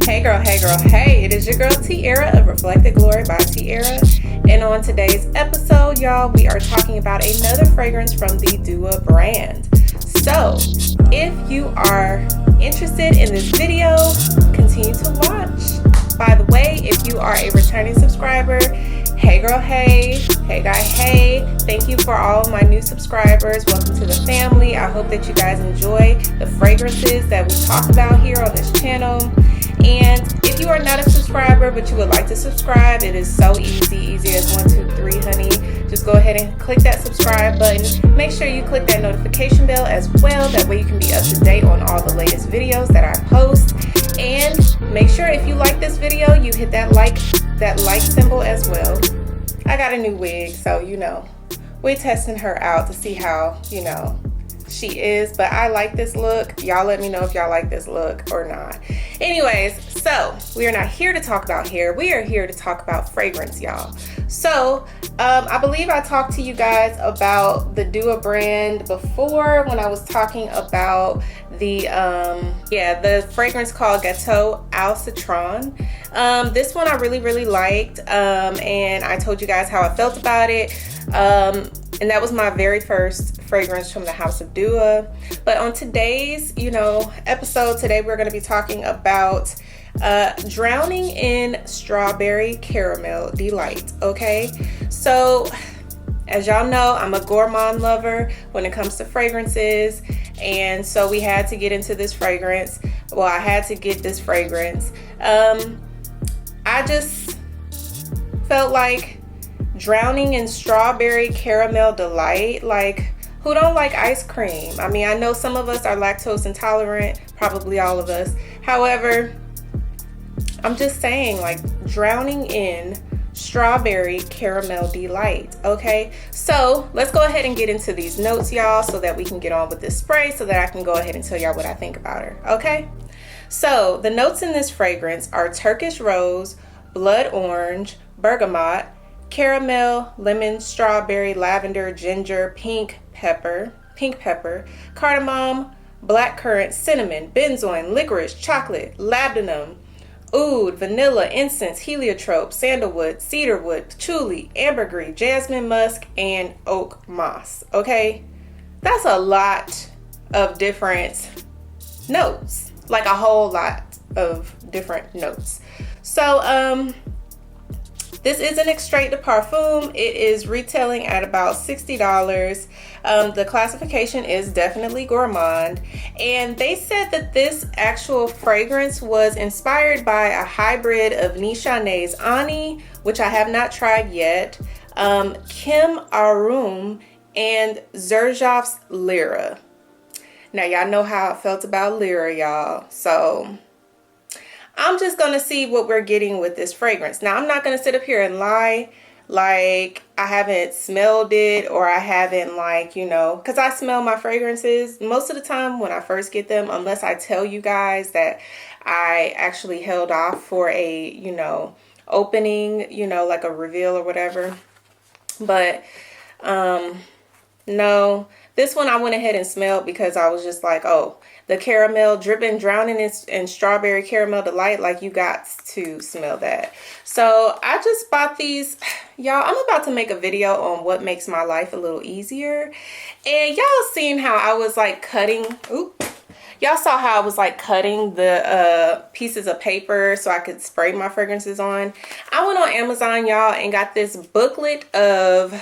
Hey girl, hey girl, hey, it is your girl Tiara of Reflected Glory by Tiara. And on today's episode, y'all, we are talking about another fragrance from the Dua brand. So, if you are interested in this video, continue to watch. By the way, if you are a returning subscriber, hey girl, hey guy, hey, thank you for all of my new subscribers. Welcome to the family. I hope that you guys enjoy the fragrances that we talk about here on this channel. And if you are not a subscriber but you would like to subscribe, it is so easy as 1, 2, 3, honey. Just go ahead and click that subscribe button. Make sure you click that notification bell as well. That way you can be up to date on all the latest videos that I post. And make sure if you like this video, you hit that like symbol as well. I got a new wig, so we're testing her out to see how she is, but I like this look. Y'all let me know if y'all like this look or not. Anyways, so we are not here to talk about hair. We are here to talk about fragrance, y'all. So I believe I talked to you guys about the Dua brand before when I was talking about the fragrance called Gâteau au Citron. This one I really liked, and I told you guys how I felt about it. And that was my very first fragrance from the House of Dua. But on today's, episode, today we're going to be talking about Drowning in Strawberry Caramel Delight, okay? So, as y'all know, I'm a gourmand lover when it comes to fragrances. And so we had to get into this fragrance. Well, I had to get this fragrance. I just felt like drowning in strawberry caramel delight. Like, who don't like ice cream? I mean, I know some of us are lactose intolerant, probably all of us. However, I'm just saying, like, drowning in strawberry caramel delight, okay? So let's go ahead and get into these notes, y'all, so that we can get on with this spray, so that I can go ahead and tell y'all what I think about her, okay? So the notes in this fragrance are Turkish rose, blood orange, bergamot, caramel, lemon, strawberry, lavender, ginger, pink pepper, cardamom, blackcurrant, cinnamon, benzoin, licorice, chocolate, labdanum, oud, vanilla, incense, heliotrope, sandalwood, cedarwood, patchouli, ambergris, jasmine musk, and oak moss. Okay, that's a lot of different notes, like a whole lot of different notes. So this is an extrait de parfum. It is retailing at about $60. The classification is definitely gourmand. And they said that this actual fragrance was inspired by a hybrid of Nishane's Ani, which I have not tried yet, Kim Arum, and Xerjoff's Lyra. Now, y'all know how I felt about Lyra, y'all. So I'm just going to see what we're getting with this fragrance. Now, I'm not going to sit up here and lie like I haven't smelled it, or I haven't, like, because I smell my fragrances most of the time when I first get them, unless I tell you guys that I actually held off for a, opening, like a reveal or whatever. But no, this one I went ahead and smelled because I was just like, oh, the caramel dripping, drowning in strawberry caramel delight. Like, you got to smell that. So I just bought these. Y'all, I'm about to make a video on what makes my life a little easier. And y'all seen how I was like cutting. Y'all saw how I was like cutting the pieces of paper so I could spray my fragrances on. I went on Amazon, y'all, and got this booklet of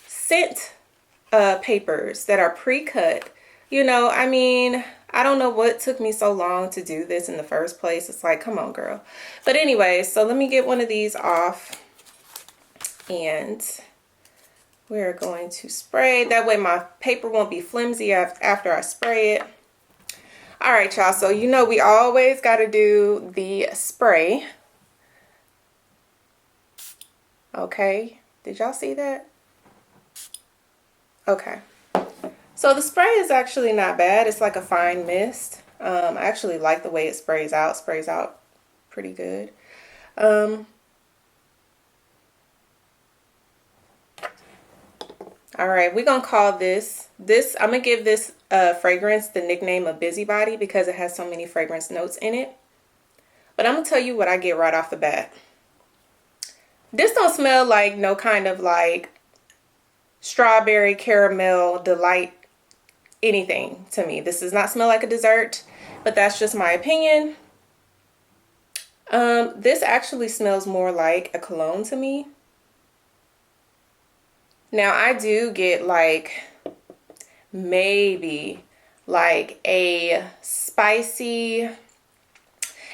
scent papers that are pre-cut. I mean, I don't know what took me so long to do this in the first place. It's like, come on, girl. But anyway, so let me get one of these off. And we're going to spray. That way my paper won't be flimsy after I spray it. All right, y'all. So, we always got to do the spray. Okay. Did y'all see that? Okay. So the spray is actually not bad. It's like a fine mist. I actually like the way it sprays out. Sprays out pretty good. All right, we're gonna call this, I'm gonna give this fragrance the nickname of Busybody because it has so many fragrance notes in it. But I'm gonna tell you what I get right off the bat. This don't smell like no kind of like strawberry caramel delight anything to me. This does not smell like a dessert, but that's just my opinion. This actually smells more like a cologne to me. Now I do get like maybe like a spicy,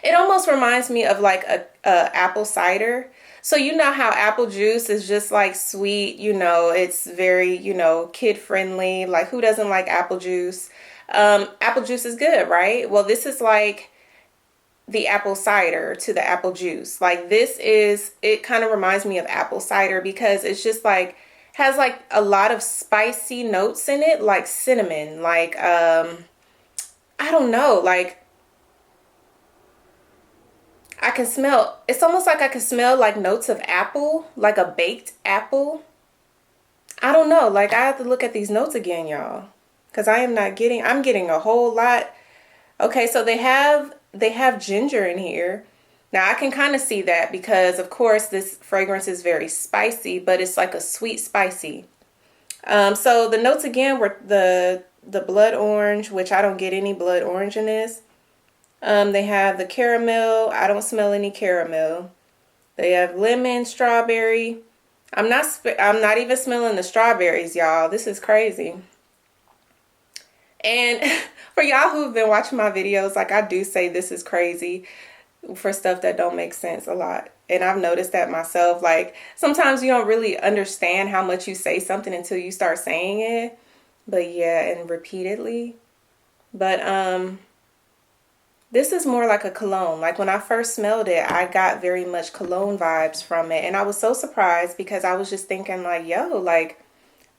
it almost reminds me of like a apple cider. So you know how apple juice is just like sweet, you know, it's very, you know, kid friendly. Like who doesn't like apple juice? Apple juice is good, right? Well, this is like the apple cider to the apple juice. Like this is, it kind of reminds me of apple cider because it's just like, has like a lot of spicy notes in it, like cinnamon, like, I don't know, like, I can smell, it's almost like I can smell like notes of apple, like a baked apple. I don't know, like I have to look at these notes again, y'all, because I am not getting, I'm getting a whole lot. Okay, so they have ginger in here. Now I can kind of see that because of course this fragrance is very spicy, but it's like a sweet spicy. So the notes again were the blood orange, which I don't get any blood orange in this. They have the caramel. I don't smell any caramel. They have lemon, strawberry. I'm not even smelling the strawberries, y'all. This is crazy. And for y'all who've been watching my videos, like I do say this is crazy for stuff that don't make sense a lot. And I've noticed that myself. Like sometimes you don't really understand how much you say something until you start saying it. But yeah, and repeatedly. But this is more like a cologne. Like when I first smelled it, I got very much cologne vibes from it. And I was so surprised because I was just thinking like, yo, like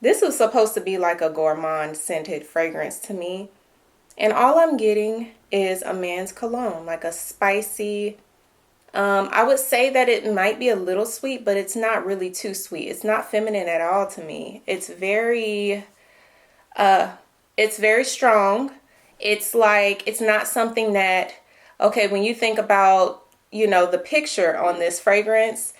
this was supposed to be like a gourmand scented fragrance to me. And all I'm getting is a man's cologne, like a spicy, I would say that it might be a little sweet, but it's not really too sweet. It's not feminine at all to me. It's very strong. It's like, it's not something that, okay, when you think about, you know, the picture on this fragrance,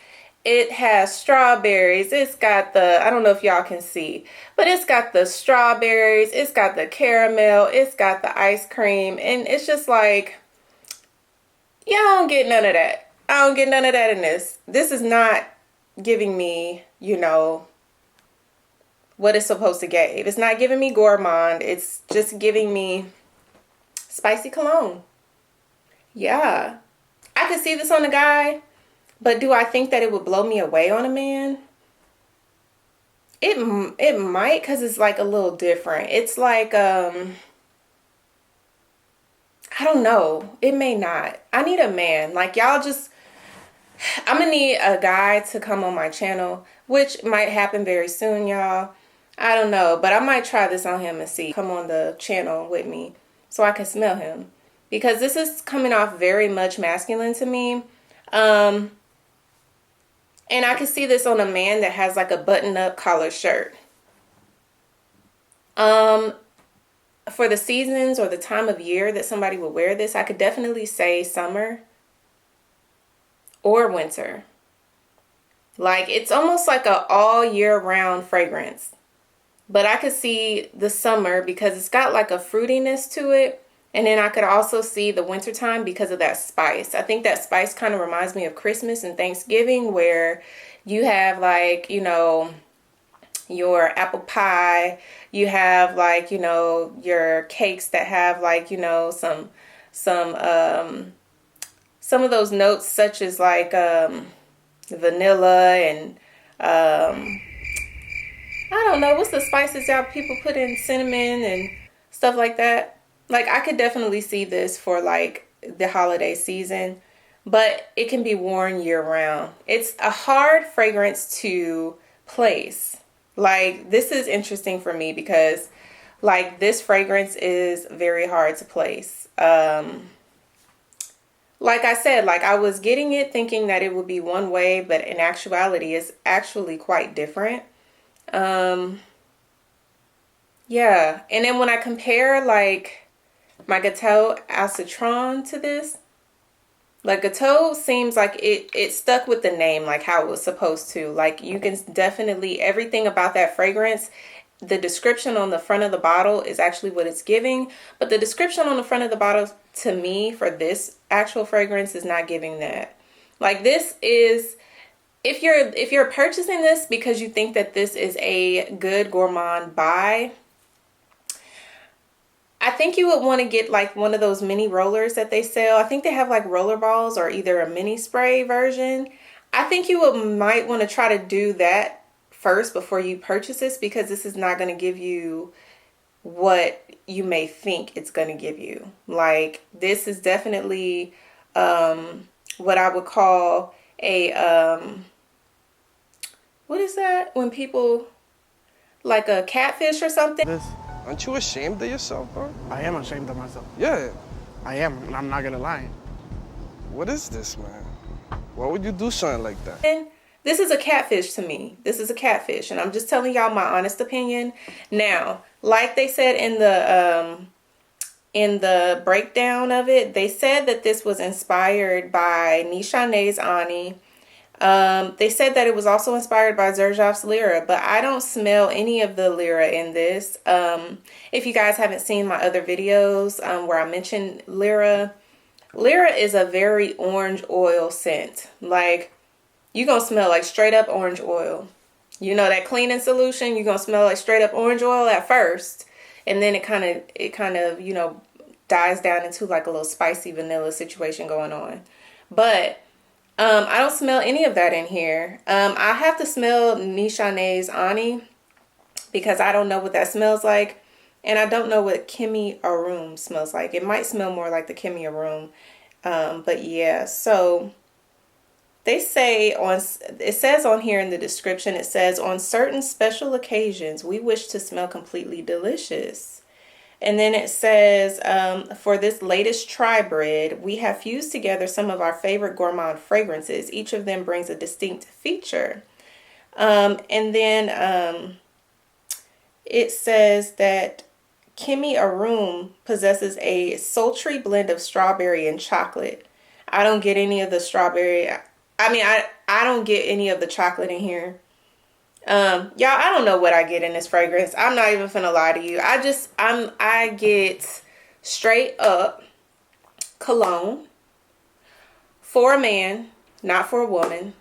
it has strawberries. It's got the, I don't know if y'all can see, but it's got the strawberries. It's got the caramel. It's got the ice cream. And it's just like, yeah, I don't get none of that. I don't get none of that in this. This is not giving me, you know, what it's supposed to give. It's not giving me gourmand. It's just giving me spicy cologne. Yeah. I could see this on a guy, but do I think that it would blow me away on a man? It might, because it's like a little different. It's like, I don't know. It may not. I need a man. Like y'all just, I'm gonna need a guy to come on my channel, which might happen very soon, y'all. I don't know, but I might try this on him and see. Come on the channel with me so I can smell him. Because this is coming off very much masculine to me. And I can see this on a man that has like a button-up collar shirt. For the seasons or the time of year that somebody would wear this, I could definitely say summer or winter. Like it's almost like a all year round fragrance. But I could see the summer because it's got like a fruitiness to it. And then I could also see the wintertime because of that spice. I think that spice kind of reminds me of Christmas and Thanksgiving, where you have like, you know, your apple pie. You have like, you know, your cakes that have like, you know, some of those notes such as like vanilla and I don't know, what's the spices y'all people put in, cinnamon and stuff like that. Like I could definitely see this for like the holiday season, but it can be worn year round. It's a hard fragrance to place. Like this is interesting for me because like this fragrance is very hard to place. Like I said, like I was getting it thinking that it would be one way, but in actuality it's actually quite different. Yeah. And then when I compare like my Gâteau au Citron to this, Like Gateau seems like it stuck with the name, like how it was supposed to. Like you can definitely, everything about that fragrance, the description on the front of the bottle is actually what it's giving. But the description on the front of the bottle to me for this actual fragrance is not giving that. Like this is, if you're purchasing this because you think that this is a good gourmand buy, I think you would want to get like one of those mini rollers that they sell. I think they have like roller balls or either a mini spray version. I think you might want to try to do that first before you purchase this, because this is not going to give you what you may think it's going to give you. Like this is definitely what I would call a what is that when people like a catfish or something? This, Aren't you ashamed of yourself, bro? I am ashamed of myself. Yeah. I am, and I'm not gonna lie. What is this, man? Why would you do something like that? And this is a catfish to me. This is a catfish, and I'm just telling y'all my honest opinion. Now, like they said in the breakdown of it, they said that this was inspired by Nishane's Ani. They said that it was also inspired by Xerjoff's Lyra, but I don't smell any of the Lyra in this. If you guys haven't seen my other videos where I mentioned Lyra, Lyra is a very orange oil scent. Like, you're going to smell like straight up orange oil. You know, that cleaning solution, you're going to smell like straight up orange oil at first. And then it kind of, you know, dies down into like a little spicy vanilla situation going on. But I don't smell any of that in here. I have to smell Nishane's Ani because I don't know what that smells like. And I don't know what Kimi Arum smells like. It might smell more like the Kimi Arum. But yeah, so they say it says on here in the description, it says, on certain special occasions, we wish to smell completely delicious. And then it says, for this latest tri-bread, we have fused together some of our favorite gourmand fragrances. Each of them brings a distinct feature. And then it says that Kimi Arum possesses a sultry blend of strawberry and chocolate. I don't get any of the strawberry. I mean, I don't get any of the chocolate in here. Y'all, I don't know what I get in this fragrance. I'm not even finna lie to you. I get straight up cologne for a man, not for a woman.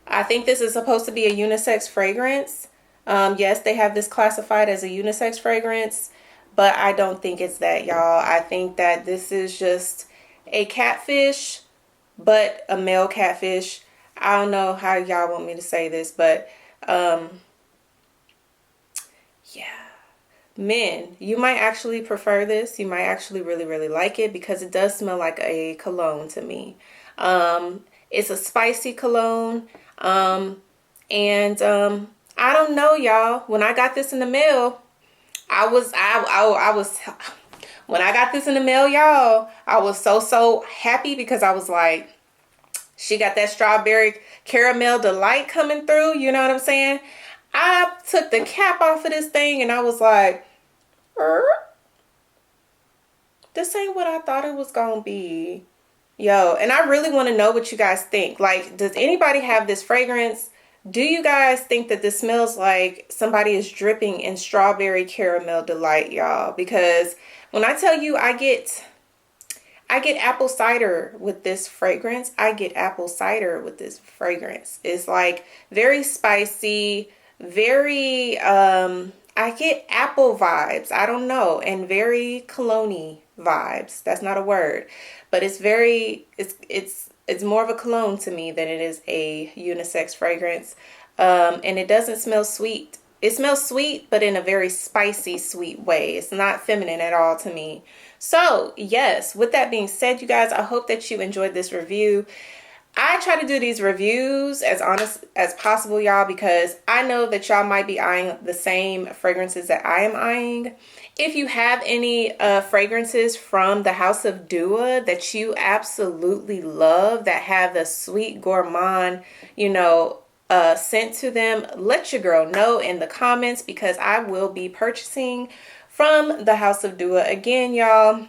I think this is supposed to be a unisex fragrance. Yes, they have this classified as a unisex fragrance, but I don't think it's that, y'all. I think that this is just a catfish, but a male catfish. I don't know how y'all want me to say this, but yeah, men, you might actually prefer this. You might actually really, really like it because it does smell like a cologne to me. It's a spicy cologne. I don't know, y'all. When I got this in the mail, when I got this in the mail, y'all, I was so happy because I was like, she got that strawberry caramel delight coming through. You know what I'm saying? I took the cap off of this thing and I was like, this ain't what I thought it was going to be. Yo, and I really want to know what you guys think. Like, does anybody have this fragrance? Do you guys think that this smells like somebody is dripping in strawberry caramel delight, y'all? Because when I tell you I get apple cider with this fragrance. I get apple cider with this fragrance. It's like very spicy, very, I get apple vibes. I don't know. And very cologne-y vibes. That's not a word. But it's very, it's more of a cologne to me than it is a unisex fragrance. And it doesn't smell sweet. It smells sweet, but in a very spicy, sweet way. It's not feminine at all to me. So, yes, with that being said, you guys, I hope that you enjoyed this review. I try to do these reviews as honest as possible, y'all, because I know that y'all might be eyeing the same fragrances that I am eyeing. If you have any fragrances from the House of Dua that you absolutely love, that have the sweet gourmand, you know, scent to them, let your girl know in the comments, because I will be purchasing from the House of Dua again, y'all.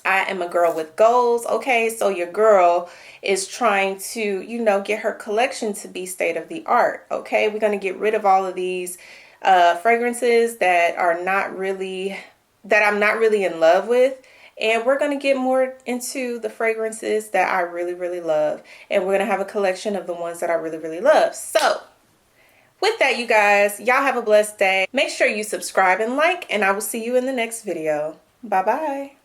I am a girl with goals. Okay, so your girl is trying to, you know, get her collection to be state of the art. Okay, we're going to get rid of all of these fragrances that I'm not really in love with. And we're going to get more into the fragrances that I really, really love. And we're going to have a collection of the ones that I really, really love. So with that, you guys, y'all have a blessed day. Make sure you subscribe and like, and I will see you in the next video. Bye-bye.